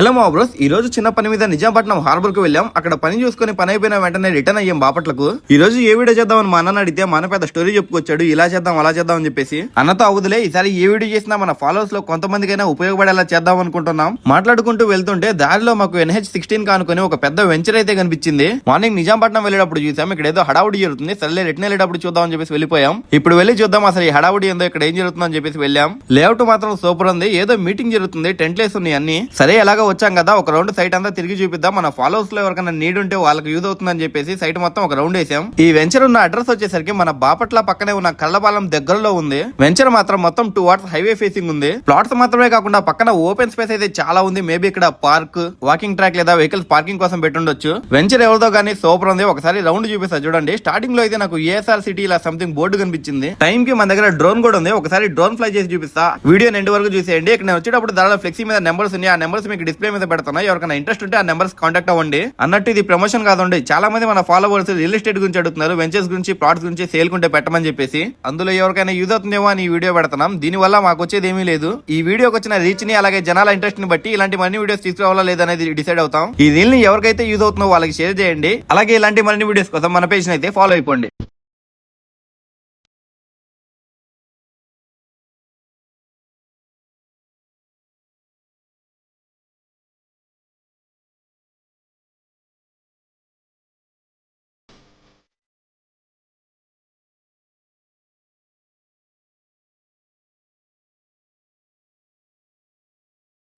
Hello మా bros, ఈ రోజు చిన్న పని మీద నిజాంపట్నం హార్బర్ కు వెళ్ళాం. అక్కడ పని చూసుకుని పని అయిపోయిన వెంటనే రిటర్న్ అయ్యాం బాపట్లకు. ఈ రోజు ఏ వీడియో చేద్దామని మా అన్న అడిగితే మన పెద్ద స్టోరీ చెప్పుకొచ్చాడు. ఇలా చేద్దాం అలా చేద్దాం అని చెప్పేసి అన్నతో అవుదులే, ఈసారి ఏ వీడియో చేసినా మన ఫాలోవర్స్ లో కొంతమందికైనా ఉపయోగపడేలా చేద్దాం అనుకుంటున్నాం. మాట్లాడుకుంటూ వెళ్తుంటే దారిలో మాకు NH16 కానుకొని ఒక పెద్ద వెంచర్ అయితే కనిపించింది. మార్నింగ్ నిజాంపట్నం వెళ్ళేటప్పుడు చూసాం, ఇక్కడ ఏదో హడావుడి జరుగుతుంది. సర్లే రిటర్న్ వెళ్ళేటప్పుడు చూద్దాం అని చెప్పేసి వెళ్ళిపోయాం. ఇప్పుడు వెళ్ళి చూద్దాం అసలు ఈ హడావుడి ఏందో, ఇక్కడ ఏం జరుగుతుందని చెప్పేసి వెళ్ళాం. లేఅవుట్ మాత్రం సూపర్ ఉంది. ఏదో మీటింగ్ జరుగుతుంది, టెంట్లేస్ ఉన్నాయి అన్ని. సరే ఎలాగా వచ్చాం కదా, ఒక రౌండ్ సైట్ అంతా తిరిగి చూపిద్దాం. మన ఫాలోవర్స్ లో ఎవరికైనా నీడ్ ఉంటే వాళ్ళకి యూజ్ అవుతుందని చెప్పేసి సైట్ మొత్తం ఒక రౌండ్ వేసాం. ఈ వెంచర్ ఉన్న అడ్రస్ వచ్చేసరికి మన బాపట్ల పక్కనే ఉన్న కళ్ళపాలెం దగ్గరలో ఉంది. వెంచర్ మాత్రం మొత్తం 2 hours హైవే ఫేసింగ్ ఉంది. ప్లాట్స్ మాత్రమే కాకుండా పక్కన ఓపెన్ స్పేస్ అయితే చాలా ఉంది. మేబీ ఇక్కడ పార్క్, వాకింగ్ ట్రాక్ లేదా వెహికల్స్ పార్కింగ్ కోసం పెట్టుండొచ్చు. వెంచర్ ఎవరిదో కానీ సూపర్ ఉంది. ఒకసారి రౌండ్ చూపిస్తా చూడండి. స్టార్టింగ్ లో అయితే నాకు ఏఎస్ఆర్ సిటీ ఇలా సంథింగ్ బోర్డు కనిపించింది. టైం కి మన దగ్గర డ్రోన్ కూడా ఉంది. ఒకసారి డ్రోన్ ఫ్లై చేసి చూపిస్తా. వీడియో ఎండ్ వరకు చూసేయండి. ఇక్కడ నేను వచ్చేటప్పుడు ధరలో ఫ్లెక్సీ మీద నెంబర్స్ ఉన్నాయి. ఆ నెంబర్స్ మీకు డిస్ప్లే మీద పెడతాను. ఎవరికైనా ఇంట్రెస్ట్ ఉంటే ఆ నెంబర్స్ కాంటాక్ట్ అవ్వండి. అన్నట్టు ఇది ప్రమోషన్ కాదండి. చాలా మంది మన ఫాలోవర్స్ రియల్ ఎస్టేట్ గురించి అడుగుతున్నారు, వెంచర్స్ గురించి, ప్లాట్స్ గురించి, సేల్ కుంటే పెట్టమని చెప్పేసి. అందులో ఎవరికైనా యూజ్ అవుతుందేమో అని ఈ వీడియో పెడతాం. దీని వల్ల మాకు వచ్చేది ఏమీ లేదు. ఈ వీడియోకి వచ్చిన రీచ్ ని అలాగే జనాల ఇంట్రెస్ట్ ని బట్టి ఇలాంటి మరిన్ని వీడియోస్ తీసుకురావాలా లేదనేది డిసైడ్ అవుతాం. ఈ రీల్ ని ఎవరికైతే యూజ్ అవుతుందో వాళ్ళకి షేర్ చేయండి. అలాగే ఇలాంటి మరిన్ని వీడియోస్ కోసం మన పేజ్ అయితే ఫాలో అయిపోండి.